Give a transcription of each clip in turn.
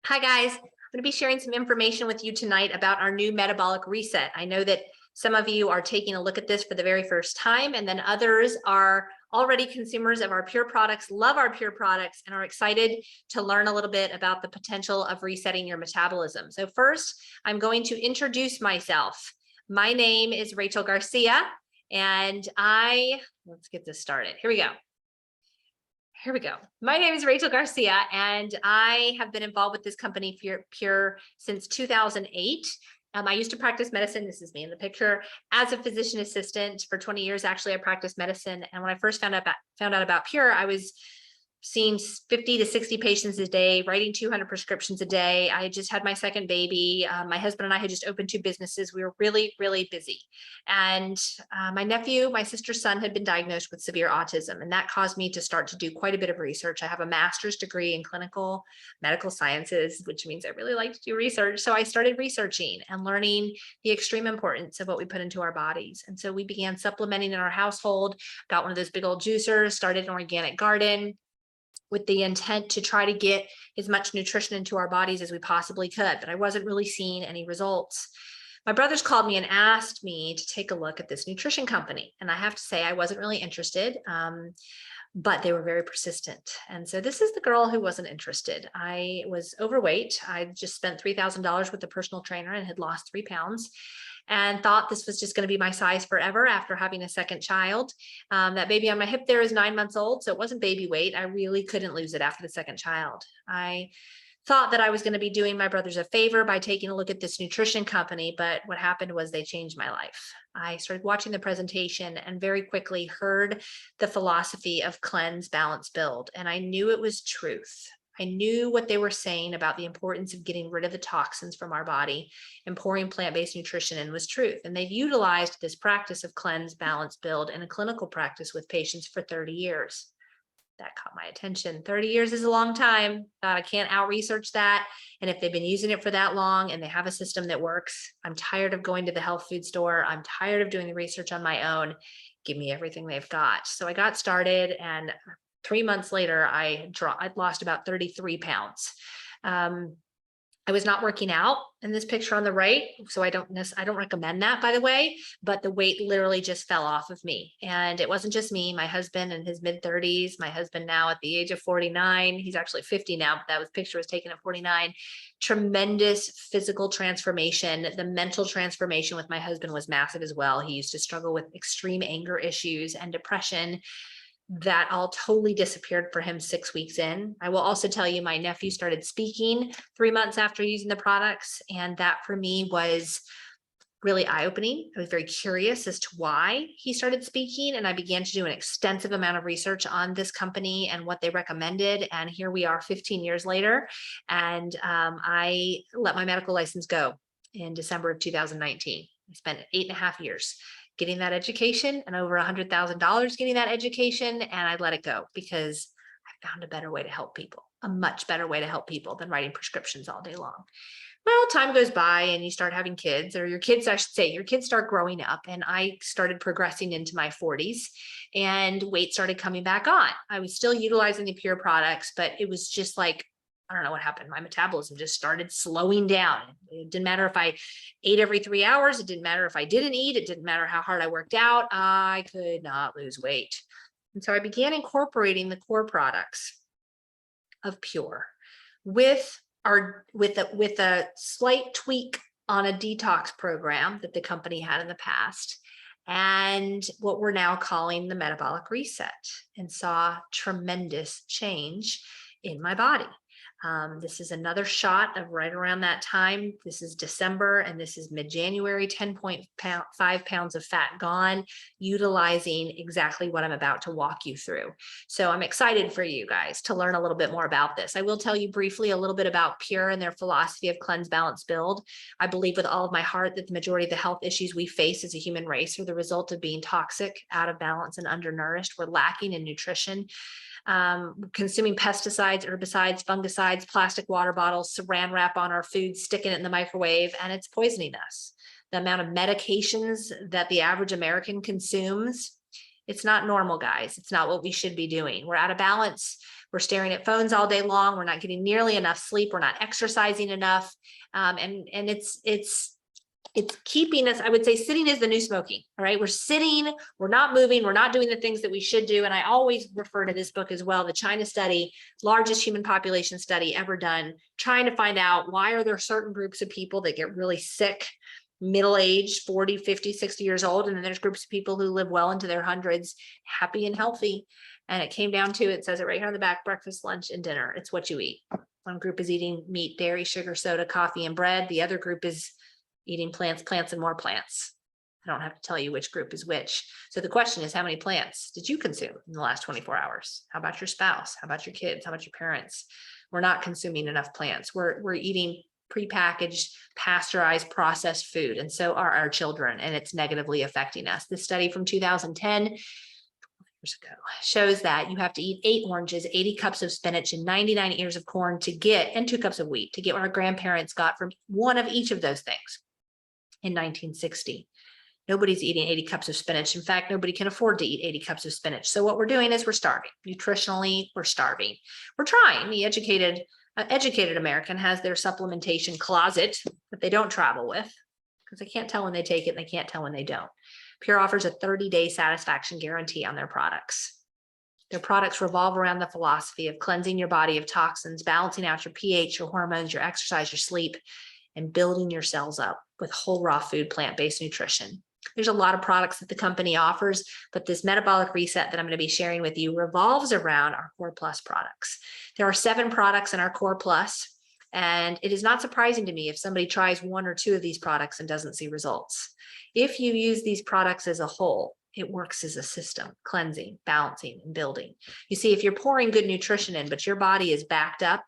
Hi guys, I'm going to be sharing some information with you tonight about our new metabolic reset. I know that some of you are taking a look at this for the very first time, and then others are already consumers of our Pure products, love our Pure products, and are excited to learn a little bit about the potential of resetting your metabolism. So first, I'm going to introduce myself. My name is Rachel Garcia, and let's get this started. Here we go. My name is Rachel Garcia, and I have been involved with this company Pure since 2008. I used to practice medicine. This is me in the picture as a physician assistant for 20 years. Actually, I practiced medicine. And when I first found out about Pure, I was seeing 50 to 60 patients a day, writing 200 prescriptions a day. I had just had my second baby. My husband and I had just opened 2 businesses. We were really, really busy. And my sister's son had been diagnosed with severe autism, and that caused me to start to do quite a bit of research. I have a master's degree in clinical medical sciences, which means I really like to do research. So I started researching and learning the extreme importance of what we put into our bodies. And so we began supplementing in our household, got one of those big old juicers, started an organic garden, with the intent to try to get as much nutrition into our bodies as we possibly could, but I wasn't really seeing any results. My brothers called me and asked me to take a look at this nutrition company. And I have to say, I wasn't really interested, but they were very persistent. And so this is the girl who wasn't interested. I was overweight. I just spent $3,000 with a personal trainer and had lost 3 pounds, and thought this was just going to be my size forever after having a second child. That baby on my hip there is 9 months old, so it wasn't baby weight. I really couldn't lose it after the second child. I thought that I was going to be doing my brothers a favor by taking a look at this nutrition company, but what happened was they changed my life. I started watching the presentation and very quickly heard the philosophy of cleanse, balance, build, and I knew it was truth. I knew what they were saying about the importance of getting rid of the toxins from our body and pouring plant-based nutrition in was truth. And they've utilized this practice of cleanse, balance, build in a clinical practice with patients for 30 years. That caught my attention. 30 years is a long time. I can't out-research that. And if they've been using it for that long and they have a system that works, I'm tired of going to the health food store. I'm tired of doing the research on my own. Give me everything they've got. So I got started, and 3 months later, I'd lost about 33 pounds. I was not working out in this picture on the right, so I don't recommend that, by the way, but the weight literally just fell off of me. And it wasn't just me, my husband in his mid-30s, my husband now at the age of 49, he's actually 50 now, but picture was taken at 49. Tremendous physical transformation. The mental transformation with my husband was massive as well. He used to struggle with extreme anger issues and depression. That all totally disappeared for him 6 weeks in. I will also tell you, my nephew started speaking 3 months after using the products, and that for me was really eye-opening. I was very curious as to why he started speaking, and I began to do an extensive amount of research on this company and what they recommended. And here we are 15 years later, and I let my medical license go in December of 2019. I spent 8.5 years getting that education and over $100,000 getting that education. And I let it go because I found a better way to help people, a much better way to help people than writing prescriptions all day long. Well, time goes by and you start having kids, or your kids, I should say, your kids start growing up. And I started progressing into my 40s and weight started coming back on. I was still utilizing the Pure products, but it was just like, I don't know what happened. My metabolism just started slowing down. It didn't matter if I ate every 3 hours. It didn't matter if I didn't eat. It didn't matter how hard I worked out. I could not lose weight. And so I began incorporating the core products of Pure with a slight tweak on a detox program that the company had in the past, and what we're now calling the Metabolic Reset, and saw tremendous change in my body. This is another shot of right around that time. This is December and this is mid-January, 10.5 pounds of fat gone, utilizing exactly what I'm about to walk you through. So I'm excited for you guys to learn a little bit more about this. I will tell you briefly a little bit about Pure and their philosophy of cleanse, balance, build. I believe with all of my heart that the majority of the health issues we face as a human race are the result of being toxic, out of balance, and undernourished. We're lacking in nutrition. Consuming pesticides, herbicides, fungicides, plastic water bottles, saran wrap on our food, sticking it in the microwave, and it's poisoning us. The amount of medications that the average American consumes, it's not normal, guys. It's not what we should be doing. We're out of balance We're staring at phones all day long. We're not getting nearly enough sleep. We're not exercising enough. And it's keeping us, I would say sitting is the new smoking. All right. We're sitting, we're not moving, we're not doing the things that we should do. And I always refer to this book as well, the China study, largest human population study ever done, trying to find out why are there certain groups of people that get really sick, middle-aged, 40, 50, 60 years old. And then there's groups of people who live well into their hundreds, happy and healthy. And it came down to, it says it right here on the back, breakfast, lunch, and dinner. It's what you eat. One group is eating meat, dairy, sugar, soda, coffee, and bread. The other group is eating plants, and more plants. I don't have to tell you which group is which. So the question is, how many plants did you consume in the last 24 hours? How about your spouse? How about your kids? How about your parents? We're not consuming enough plants. We're eating prepackaged, pasteurized, processed food. And so are our children, and it's negatively affecting us. This study from 2010 years ago shows that you have to eat 8 oranges, 80 cups of spinach, and 99 ears of corn to get, and 2 cups of wheat to get what our grandparents got from one of each of those things in 1960. Nobody's eating 80 cups of spinach. In fact, nobody can afford to eat 80 cups of spinach. So what we're doing is we're starving. Nutritionally, we're starving. We're trying. The educated American has their supplementation closet that they don't travel with because they can't tell when they take it and they can't tell when they don't. Pure offers a 30-day satisfaction guarantee on their products. Their products revolve around the philosophy of cleansing your body of toxins, balancing out your pH, your hormones, your exercise, your sleep, and building your cells up with whole raw food, plant-based nutrition. There's a lot of products that the company offers, but this metabolic reset that I'm going to be sharing with you revolves around our Core Plus products. There are 7 products in our Core Plus, and it is not surprising to me if somebody tries 1 or 2 of these products and doesn't see results. If you use these products as a whole, it works as a system, cleansing, balancing, and building. You see, if you're pouring good nutrition in, but your body is backed up,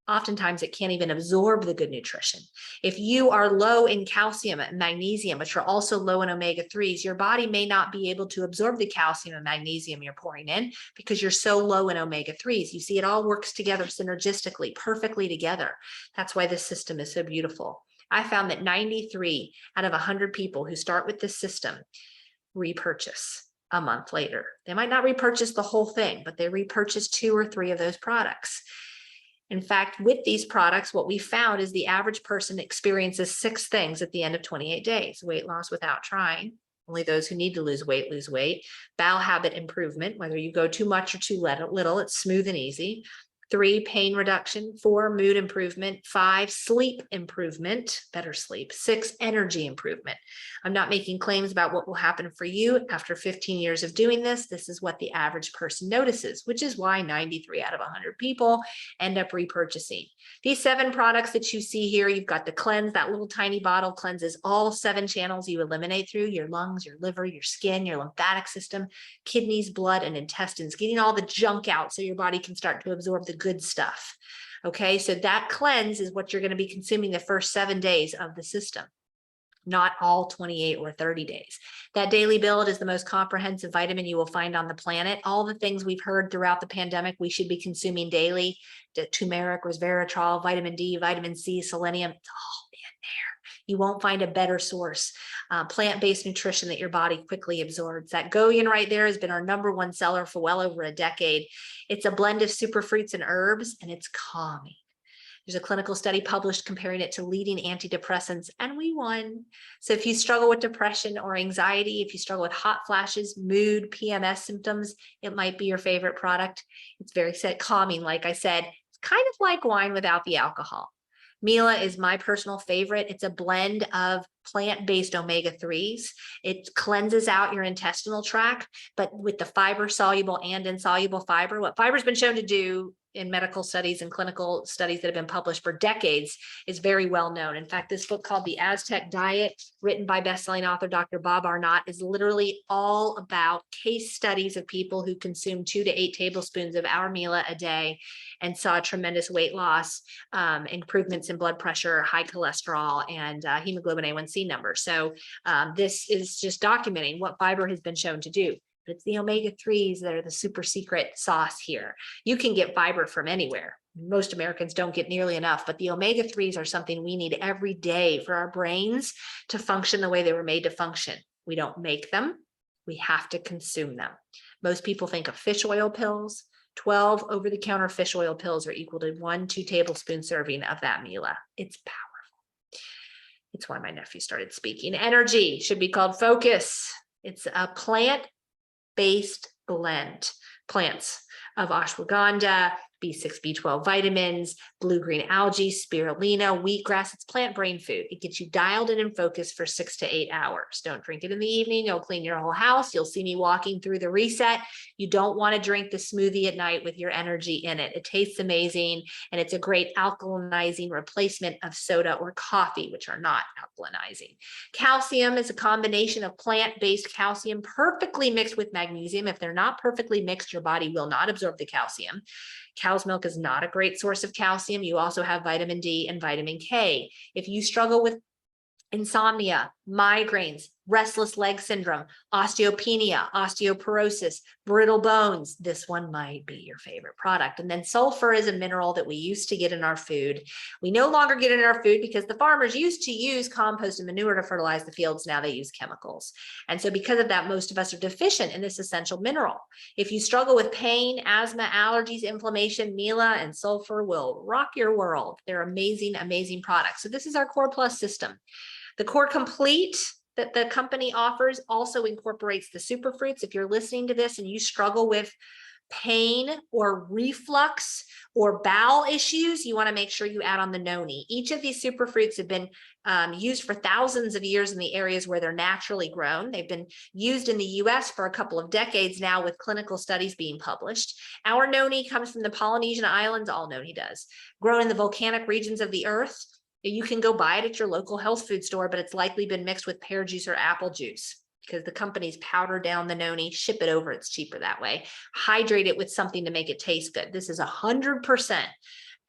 oftentimes it can't even absorb the good nutrition. If you are low in calcium and magnesium, but you're also low in omega-3s, your body may not be able to absorb the calcium and magnesium you're pouring in because you're so low in omega-3s. You see, it all works together synergistically, perfectly together. That's why this system is so beautiful. I found that 93 out of 100 people who start with this system repurchase a month later. They might not repurchase the whole thing, but they repurchase 2 or 3 of those products. In fact, with these products, what we found is the average person experiences 6 things at the end of 28 days. Weight loss without trying. Only those who need to lose weight lose weight. Bowel habit improvement, whether you go too much or too little, it's smooth and easy. 3, pain reduction. 4, mood improvement. 5, sleep improvement, better sleep. 6, energy improvement. I'm not making claims about what will happen for you after 15 years of doing this. This is what the average person notices, which is why 93 out of 100 people end up repurchasing. These 7 products that you see here, you've got the cleanse. That little tiny bottle cleanses all 7 channels you eliminate through your lungs, your liver, your skin, your lymphatic system, kidneys, blood, and intestines, getting all the junk out so your body can start to absorb the good stuff. Okay, so that cleanse is what you're going to be consuming the first 7 days of the system, not all 28 or 30 days. That daily build is the most comprehensive vitamin you will find on the planet. All the things we've heard throughout the pandemic we should be consuming daily, the turmeric, resveratrol, vitamin D, vitamin C, selenium, it's all in there. You won't find a better source. Plant-based nutrition that your body quickly absorbs. That Goyan right there has been our #1 seller for well over a decade. It's a blend of superfruits and herbs, and it's calming. There's a clinical study published comparing it to leading antidepressants, and we won. So if you struggle with depression or anxiety, if you struggle with hot flashes, mood, PMS symptoms, it might be your favorite product. It's very calming, like I said. It's kind of like wine without the alcohol. Mila is my personal favorite. It's a blend of plant-based omega-3s. It cleanses out your intestinal tract, but with the fiber soluble and insoluble fiber. What fiber's been shown to do in medical studies and clinical studies that have been published for decades is very well known. In fact, this book called The Aztec Diet, written by bestselling author Dr. Bob Arnott, is literally all about case studies of people who consumed 2 to 8 tablespoons of our Mila a day and saw tremendous weight loss, improvements in blood pressure, high cholesterol, and hemoglobin A1C numbers. So this is just documenting what fiber has been shown to do. But it's the omega-3s that are the super secret sauce here. You can get fiber from anywhere. Most Americans don't get nearly enough, but the omega-3s are something we need every day for our brains to function the way they were made to function. We don't make them. We have to consume them. Most people think of fish oil pills, 12 over-the-counter fish oil pills are equal to 1-2 tablespoon serving of that Mila. It's powerful. It's why my nephew started speaking. Energy should be called Focus. It's a plant-based blend. Plants of ashwagandha, B6, B12 vitamins, blue-green algae, spirulina, wheatgrass. It's plant brain food. It gets you dialed in and focused for 6 to 8 hours. Don't drink it in the evening. You'll clean your whole house. You'll see me walking through the reset. You don't want to drink the smoothie at night with your energy in it. It tastes amazing, and it's a great alkalinizing replacement of soda or coffee, which are not alkalinizing. Calcium is a combination of plant-based calcium perfectly mixed with magnesium. If they're not perfectly mixed, your body will not absorb the calcium. Cow's milk is not a great source of calcium. You also have vitamin D and vitamin K. If you struggle with insomnia, migraines, restless leg syndrome, osteopenia, osteoporosis, brittle bones, this one might be your favorite product. And then sulfur is a mineral that we used to get in our food. We no longer get it in our food because the farmers used to use compost and manure to fertilize the fields. Now they use chemicals. And so because of that, most of us are deficient in this essential mineral. If you struggle with pain, asthma, allergies, inflammation, Mila and sulfur will rock your world. They're amazing, amazing products. So this is our Core Plus system. The Core Complete that the company offers also incorporates the superfruits. If you're listening to this and you struggle with pain or reflux or bowel issues, you want to make sure you add on the noni. Each of these superfruits have been used for thousands of years in the areas where they're naturally grown. They've been used in the US for a couple of decades now with clinical studies being published. Our noni comes from the Polynesian Islands. All noni does. Grown in the volcanic regions of the earth. You can go buy it at your local health food store, but it's likely been mixed with pear juice or apple juice because the companies powder down the noni, ship it over. It's cheaper that way. Hydrate it with something to make it taste good. This is 100%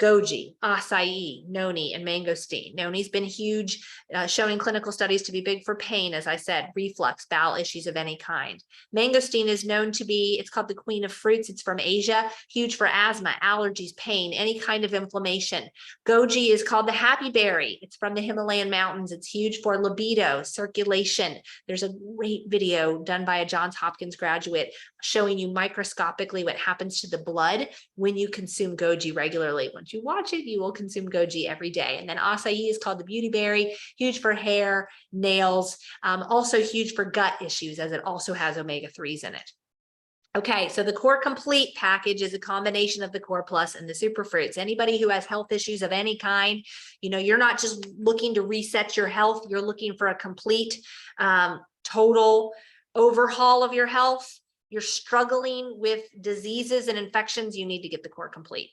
goji, acai, noni, and mangosteen. Noni's been huge, shown in clinical studies to be big for pain, as I said, reflux, bowel issues of any kind. Mangosteen is known to be, it's called the queen of fruits. It's from Asia, huge for asthma, allergies, pain, any kind of inflammation. Goji is called the happy berry. It's from the Himalayan mountains. It's huge for libido, circulation. There's a great video done by a Johns Hopkins graduate showing you microscopically what happens to the blood when you consume goji regularly. Once you watch it, you will consume goji every day. And then acai is called the beauty berry, huge for hair, nails, also huge for gut issues as it also has omega-3s in it. Okay, so the Core Complete package is a combination of the Core Plus and the superfruits. Anybody who has health issues of any kind, you know, you're not just looking to reset your health, you're looking for a complete, total overhaul of your health. You're struggling with diseases and infections, you need to get the Core Complete.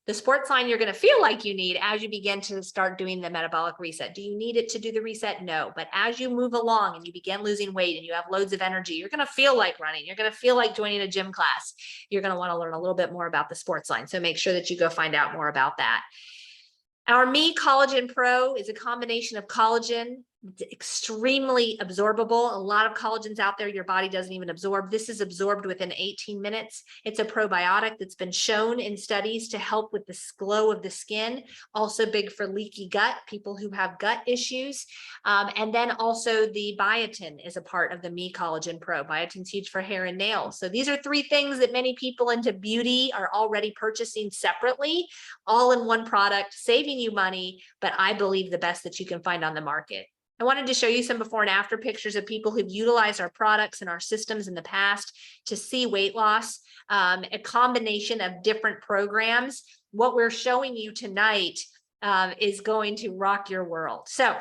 The sports line you're going to feel like you need as you begin to start doing the metabolic reset. Do you need it to do the reset? No. But as you move along and you begin losing weight and you have loads of energy, you're going to feel like running. You're going to feel like joining a gym class. You're going to want to learn a little bit more about the sports line. So make sure that you go find out more about that. Our Me Collagen Pro is a combination of collagen. It's extremely absorbable. A lot of collagens out there your body doesn't even absorb. This is absorbed within 18 minutes. It's a probiotic that's been shown in studies to help with the glow of the skin. Also big for leaky gut, people who have gut issues. And then also the biotin is a part of the Me Collagen Pro. Biotin's huge for hair and nails. So these are 3 things that many people into beauty are already purchasing separately, all in one product, saving you money, but I believe the best that you can find on the market. I wanted to show you some before and after pictures of people who've utilized our products and our systems in the past to see weight loss, a combination of different programs. What we're showing you tonight is going to rock your world. So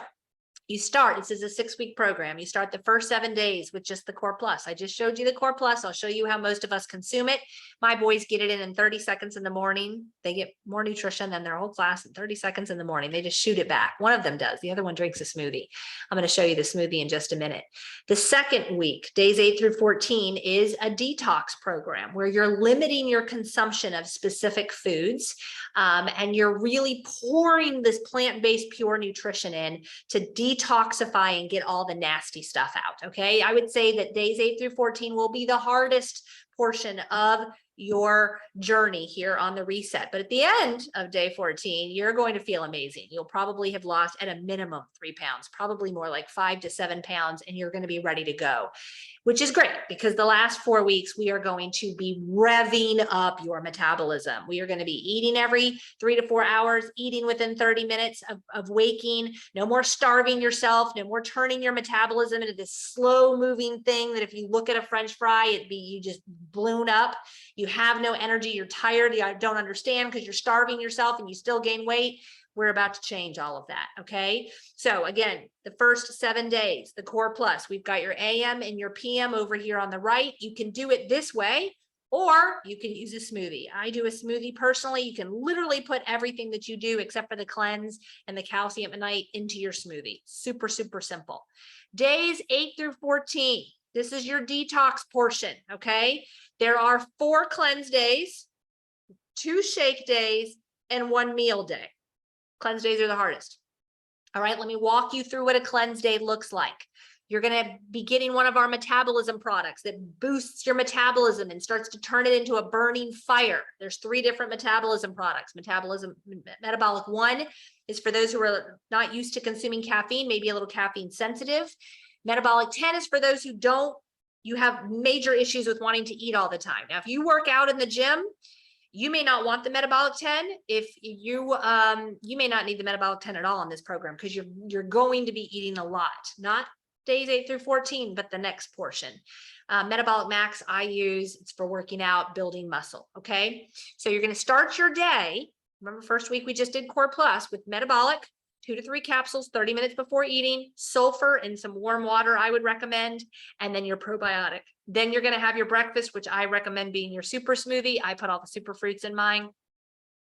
you start, this is a 6-week program. You start the first 7 days with just the Core Plus. I just showed you the Core Plus. I'll show you how most of us consume it. My boys get it in 30 seconds in the morning. They get more nutrition than their whole class in 30 seconds in the morning. They just shoot it back. One of them does. The other one drinks a smoothie. I'm going to show you the smoothie in just a minute. The second week, days 8 through 14, is a detox program where you're limiting your consumption of specific foods, and you're really pouring this plant-based pure nutrition in to detoxify and get all the nasty stuff out. Okay. I would say that days 8 through 14 will be the hardest portion of your journey here on the reset. But at the end of day 14, you're going to feel amazing. You'll probably have lost at a minimum 3 pounds, probably more like 5 to 7 pounds, and you're going to be ready to go, which is great because the last 4 weeks, we are going to be revving up your metabolism. We are going to be eating every 3 to 4 hours, eating within 30 minutes of waking, no more starving yourself, no more turning your metabolism into this slow moving thing that if you look at a French fry, you just balloon up. You have no energy, you're tired, you don't understand because you're starving yourself and you still gain weight. We're about to change all of that, okay? So again, the first 7 days, the Core Plus, we've got your AM and your PM over here on the right. You can do it this way, or you can use a smoothie. I do a smoothie personally. You can literally put everything that you do except for the cleanse and the calcium at night into your smoothie. Super, super simple. Days 8 through 14, this is your detox portion, okay? There are 4 cleanse days, 2 shake days, and 1 meal day. Cleanse days are the hardest. All right, let me walk you through what a cleanse day looks like. You're going to be getting one of our metabolism products that boosts your metabolism and starts to turn it into a burning fire. There's 3 different metabolism products. Metabolic 1 is for those who are not used to consuming caffeine, maybe a little caffeine sensitive. Metabolic 10 is for those who you have major issues with wanting to eat all the time. Now, if you work out in the gym, you may not want the metabolic 10. If you may not need the metabolic 10 at all in this program because you're going to be eating a lot, not days 8 through 14, but the next portion. Metabolic Max I use, it's for working out, building muscle. Okay, so you're going to start your day. Remember, first week we just did Core Plus with metabolic, 2 to 3 capsules, 30 minutes before eating, sulfur and some warm water I would recommend, and then your probiotic. Then you're going to have your breakfast, which I recommend being your super smoothie. I put all the super fruits in mine.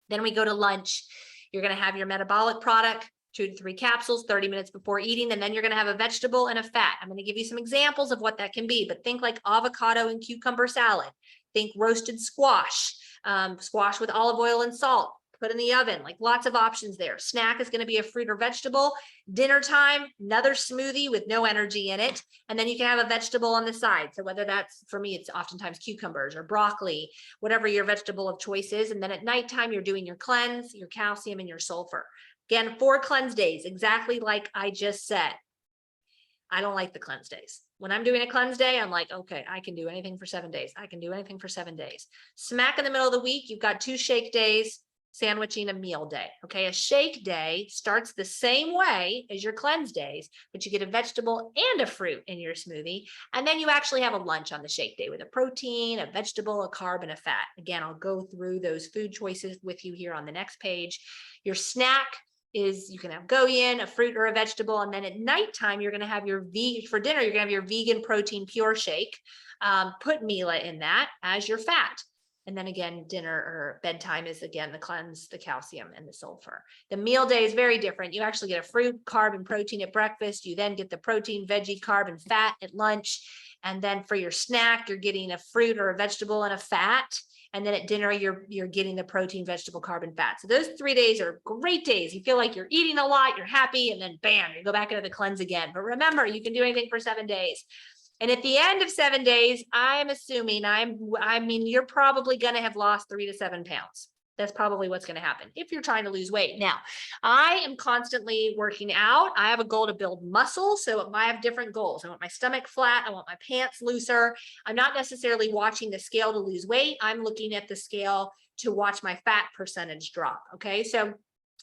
Then we go to lunch. You're going to have your metabolic product, 2 to 3 capsules, 30 minutes before eating, and then you're going to have a vegetable and a fat. I'm going to give you some examples of what that can be, but think like avocado and cucumber salad. Think roasted squash, squash with olive oil and salt. Put in the oven, like lots of options there. Snack is going to be a fruit or vegetable. Dinner time, another smoothie with no energy in it. And then you can have a vegetable on the side. So whether that's, for me, it's oftentimes cucumbers or broccoli, whatever your vegetable of choice is. And then at nighttime, you're doing your cleanse, your calcium, and your sulfur. Again, 4 cleanse days, exactly like I just said. I don't like the cleanse days. When I'm doing a cleanse day, I'm like, okay, I can do anything for 7 days. I can do anything for 7 days. Smack in the middle of the week, you've got 2 shake days, sandwiching a meal day. Okay, a shake day starts the same way as your cleanse days, but you get a vegetable and a fruit in your smoothie. And then you actually have a lunch on the shake day with a protein, a vegetable, a carb, and a fat. Again, I'll go through those food choices with you here on the next page. Your snack is you can have goyan, a fruit or a vegetable. And then at nighttime, you're going to have for dinner, you're going to have your vegan protein pure shake. Put Mila in that as your fat. And then again, dinner or bedtime is again the cleanse, the calcium, and the sulfur. The meal day is very different. You actually get a fruit, carb, and protein at breakfast. You then get the protein, veggie, carb, and fat at lunch. And then for your snack, you're getting a fruit or a vegetable and a fat. And then at dinner, you're getting the protein, vegetable, carb, and fat. So those 3 days are great days. You feel like you're eating a lot, you're happy, and then bam, you go back into the cleanse again. But remember, you can do anything for 7 days. And at the end of 7 days, I'm assuming, you're probably going to have lost 3 to 7 pounds. That's probably what's going to happen if you're trying to lose weight. Now, I am constantly working out. I have a goal to build muscle. So I have different goals. I want my stomach flat. I want my pants looser. I'm not necessarily watching the scale to lose weight. I'm looking at the scale to watch my fat percentage drop. Okay. So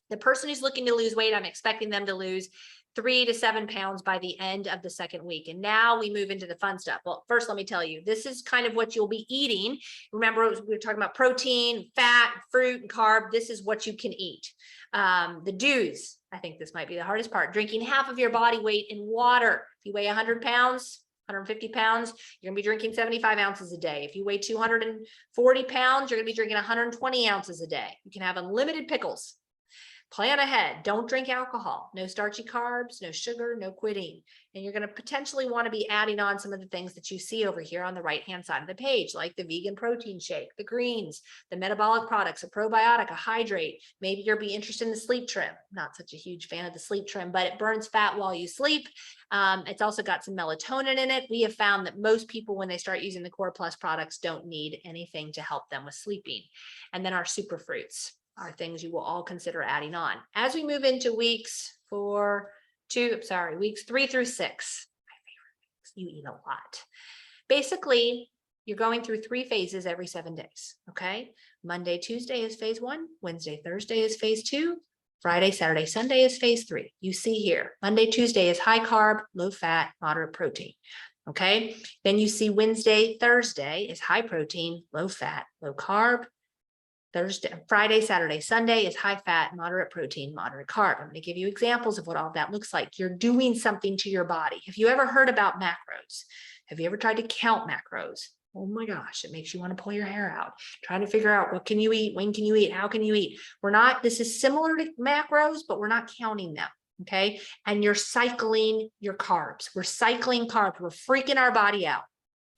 the person who's looking to lose weight, I'm expecting them to lose 3 to 7 pounds by the end of the 2nd week. And now we move into the fun stuff. Well, first, let me tell you, this is kind of what you'll be eating. Remember, we were talking about protein, fat, fruit, and carb. This is what you can eat. The do's, I think this might be the hardest part. Drinking half of your body weight in water. If you weigh 100 pounds, 150 pounds, you're gonna be drinking 75 ounces a day. If you weigh 240 pounds, you're gonna be drinking 120 ounces a day. You can have unlimited pickles. Plan ahead. Don't drink alcohol. No starchy carbs, no sugar, no quitting. And you're going to potentially want to be adding on some of the things that you see over here on the right-hand side of the page, like the vegan protein shake, the greens, the metabolic products, a probiotic, a hydrate. Maybe you'll be interested in the sleep trim. Not such a huge fan of the sleep trim, but it burns fat while you sleep. It's also got some melatonin in it. We have found that most people, when they start using the Core Plus products, don't need anything to help them with sleeping. And then our super fruits are things you will all consider adding on. As we move into weeks 3 through 6, my favorite, you eat a lot. Basically, you're going through 3 phases every 7 days, okay? Monday, Tuesday is phase 1, Wednesday, Thursday is phase 2, Friday, Saturday, Sunday is phase 3. You see here, Monday, Tuesday is high carb, low fat, moderate protein, okay? Then you see Wednesday, Thursday is high protein, low fat, low carb. Friday, Saturday, Sunday is high fat, moderate protein, moderate carb. I'm going to give you examples of what all that looks like. You're doing something to your body. Have you ever heard about macros? Have you ever tried to count macros? Oh my gosh, it makes you want to pull your hair out. Trying to figure out what can you eat, when can you eat, how can you eat? This is similar to macros, but we're not counting them. Okay. And you're cycling your carbs. We're cycling carbs. We're freaking our body out.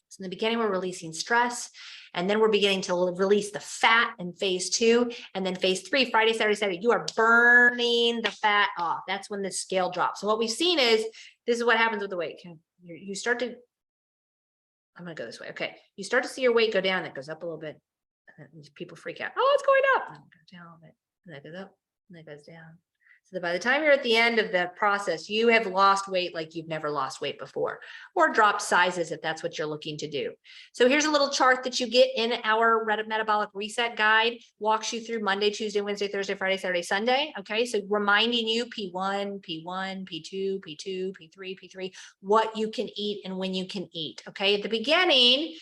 So in the beginning, we're releasing stress, and then we're beginning to release the fat in phase 2. And then phase 3, Friday, Saturday, Sunday, you are burning the fat off. That's when the scale drops. So what we've seen is, this is what happens with the weight. You start to, I'm going to go this way. Okay. You start to see your weight go down. It goes up a little bit. And people freak out. Oh, it's going up. And it goes down a little bit. And that goes up. And that goes down. So that by the time you're at the end of the process, you have lost weight like you've never lost weight before, or dropped sizes if that's what you're looking to do. So here's a little chart that you get in our Metabolic Reset guide, walks you through Monday, Tuesday, Wednesday, Thursday, Friday, Saturday, Sunday. Okay, so reminding you P1, P1, P2, P2, P3, P3, what you can eat and when you can eat. Okay, at the beginning,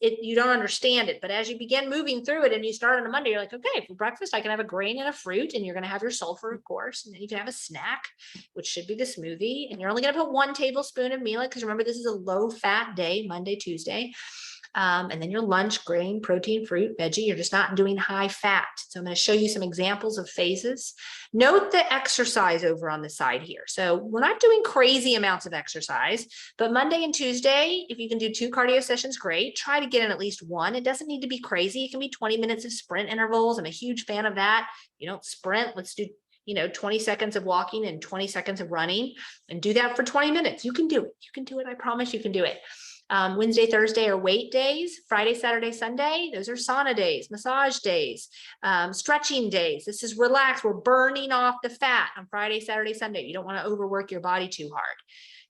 you don't understand it, but as you begin moving through it and you start on a Monday, you're like, okay, for breakfast, I can have a grain and a fruit, and you're going to have your sulfur, of course, and then you can have a snack, which should be the smoothie, and you're only going to put 1 tablespoon of meal, because remember, this is a low fat day, Monday, Tuesday. And then your lunch, grain, protein, fruit, veggie. You're just not doing high fat. So I'm going to show you some examples of phases. Note the exercise over on the side here. So we're not doing crazy amounts of exercise, but Monday and Tuesday, if you can do 2 cardio sessions, great. Try to get in at least 1. It doesn't need to be crazy. It can be 20 minutes of sprint intervals. I'm a huge fan of that. You don't sprint. Let's do 20 seconds of walking and 20 seconds of running, and do that for 20 minutes. You can do it. You can do it. I promise you can do it. Wednesday, Thursday are weight days. Friday, Saturday, Sunday, those are sauna days, massage days, stretching days. This is relaxed. We're burning off the fat on Friday, Saturday, Sunday. You don't want to overwork your body too hard.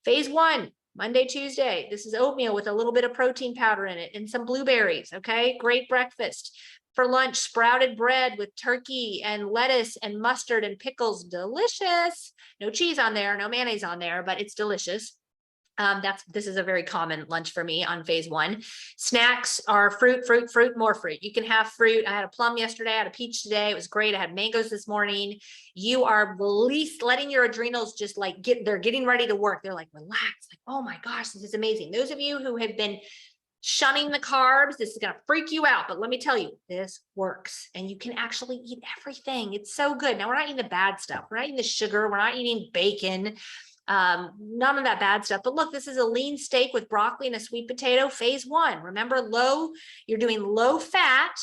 Phase 1, Monday, Tuesday. This is oatmeal with a little bit of protein powder in it and some blueberries. Okay, great breakfast. For lunch, sprouted bread with turkey and lettuce and mustard and pickles. Delicious. No cheese on there, no mayonnaise on there, but it's delicious. This is a very common lunch for me on phase 1. Snacks are fruit, more fruit. You can have fruit. I had a plum yesterday. I had a peach today. It was great. I had mangoes this morning. You are letting your adrenals just like they're getting ready to work. They're like, relax. Like, oh my gosh, this is amazing. Those of you who have been shunning the carbs, this is going to freak you out. But let me tell you, this works. And you can actually eat everything. It's so good. Now, we're not eating the bad stuff. We're not eating the sugar. We're not eating bacon. None of that bad stuff. But look, this is a lean steak with broccoli and a sweet potato, phase 1. Remember, you're doing low fat,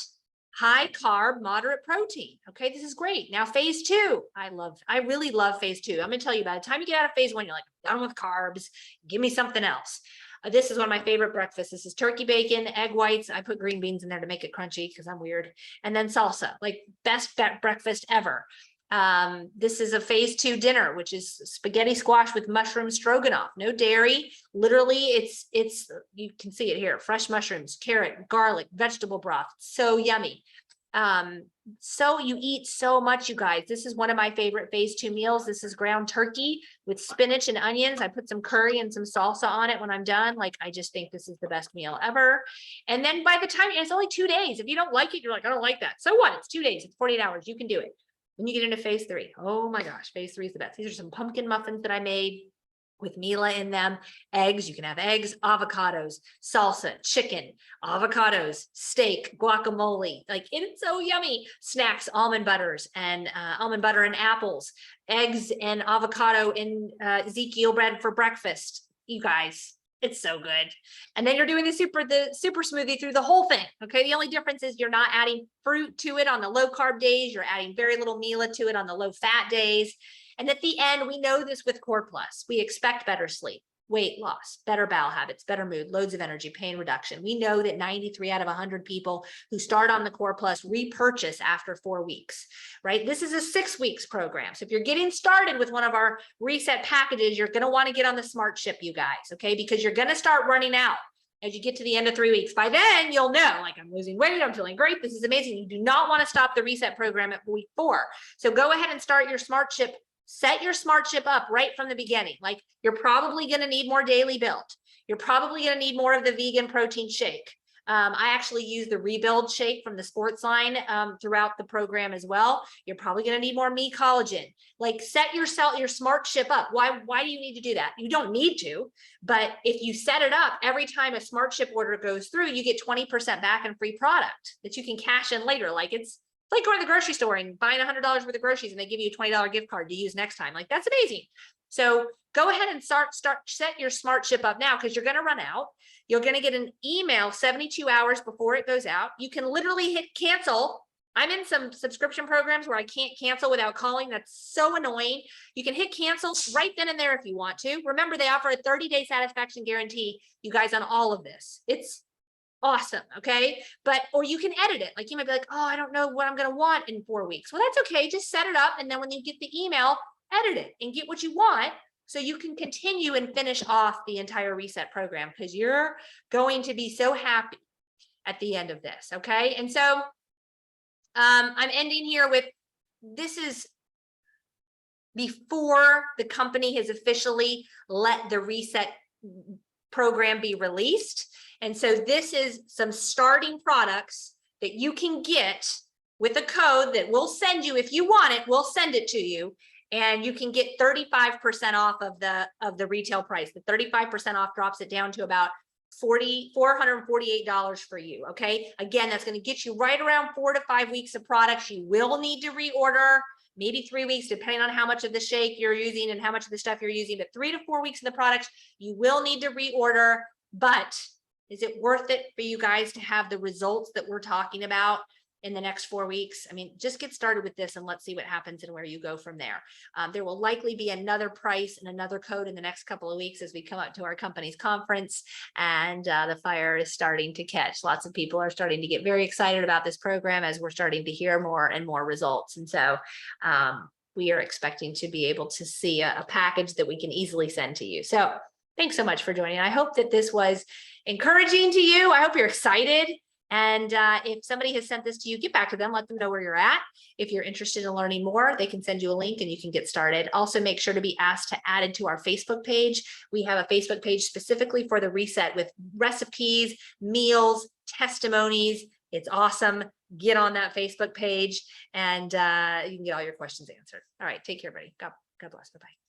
high carb, moderate protein. Okay, this is great. Now, phase 2, I really love phase 2. I'm going to tell you, by the time you get out of phase 1, you're like, I'm done with carbs. Give me something else. This is one of my favorite breakfasts. This is turkey bacon, egg whites. I put green beans in there to make it crunchy because I'm weird. And then salsa, like best breakfast ever. This is a phase 2 dinner, which is spaghetti squash with mushroom stroganoff. No dairy. Literally, it's you can see it here. Fresh mushrooms, carrot, garlic, vegetable broth. So yummy. So you eat so much, you guys. This is one of my favorite phase 2 meals. This is ground turkey with spinach and onions. I put some curry and some salsa on it when I'm done. Like, I just think this is the best meal ever. And then by the time, it's only 2 days. If you don't like it, you're like, I don't like that. So what? It's 2 days. It's 48 hours. You can do it. When you get into phase 3, oh my gosh, phase 3 is the best. These are some pumpkin muffins that I made. with Mila in them. Eggs, you can have eggs, avocados, salsa, chicken, avocados, steak, guacamole. Like, it's so yummy. Snacks, almond butter and apples, eggs and avocado in Ezekiel bread for breakfast. You guys, it's so good. And then you're doing the super smoothie through the whole thing. Okay. The only difference is you're not adding fruit to it on the low carb days. You're adding very little Mila to it on the low fat days. And at the end, we know this with Core Plus, we expect better sleep, weight loss, better bowel habits, better mood, loads of energy, pain reduction. We know that 93 out of 100 people who start on the Core Plus repurchase after 4 weeks, right? This is a 6 weeks program. So if you're getting started with one of our reset packages, you're going to want to get on the Smart Ship, you guys, okay? Because you're going to start running out as you get to the end of 3 weeks. By then, you'll know, like, I'm losing weight, I'm feeling great, this is amazing. You do not want to stop the reset program at week 4. So go ahead and start your Smart Ship. Set your Smart Ship up right from the beginning. Like, you're probably going to need more daily build. You're probably going to need more of the vegan protein shake. I actually use the Rebuild shake from the sports line throughout the program as well. You're probably going to need more Me Collagen. Like, set your Smart Ship up. Why do you need to do that? You don't need to, but if you set it up, every time a Smart Ship order goes through, you get 20% back in free product that you can cash in later. Like, it's like going to the grocery store and buying $100 worth of groceries and they give you a $20 gift card to use next time. Like, that's amazing. So go ahead and set your Smart Ship up now, because you're going to run out. You're going to get an email 72 hours before it goes out. You can literally hit cancel. I'm in some subscription programs where I can't cancel without calling. That's so annoying. You can hit cancel right then and there if you want to. Remember, they offer a 30-day satisfaction guarantee, you guys, on all of this. It's awesome. Okay. Or you can edit it. Like, you might be like, oh, I don't know what I'm going to want in 4 weeks. Well, that's okay. Just set it up. And then when you get the email, edit it and get what you want, so you can continue and finish off the entire reset program, because you're going to be so happy at the end of this. Okay. And so I'm ending here with, this is before the company has officially let the reset program be released. And so this is some starting products that you can get with a code that we'll send you. If you want it, we'll send it to you, and you can get 35% off of the retail price. The 35% off drops it down to about $448 for you. Okay. Again, that's going to get you right around 4 to 5 weeks of products. You will need to reorder, maybe 3 weeks, depending on how much of the shake you're using and how much of the stuff you're using, but 3 to 4 weeks of the products, you will need to reorder. But is it worth it for you guys to have the results that we're talking about in the next 4 weeks? I mean, just get started with this and let's see what happens and where you go from there. There will likely be another price and another code in the next couple of weeks as we come up to our company's conference, and the fire is starting to catch. Lots of people are starting to get very excited about this program as we're starting to hear more and more results. And so we are expecting to be able to see a package that we can easily send to you. So thanks so much for joining. I hope that this was encouraging to you. I hope you're excited. And if somebody has sent this to you, get back to them, let them know where you're at. If you're interested in learning more, they can send you a link and you can get started. Also, make sure to be asked to add it to our Facebook page. We have a Facebook page specifically for the reset with recipes, meals, testimonies. It's awesome. Get on that Facebook page and you can get all your questions answered. All right. Take care, everybody. God bless. Bye-bye.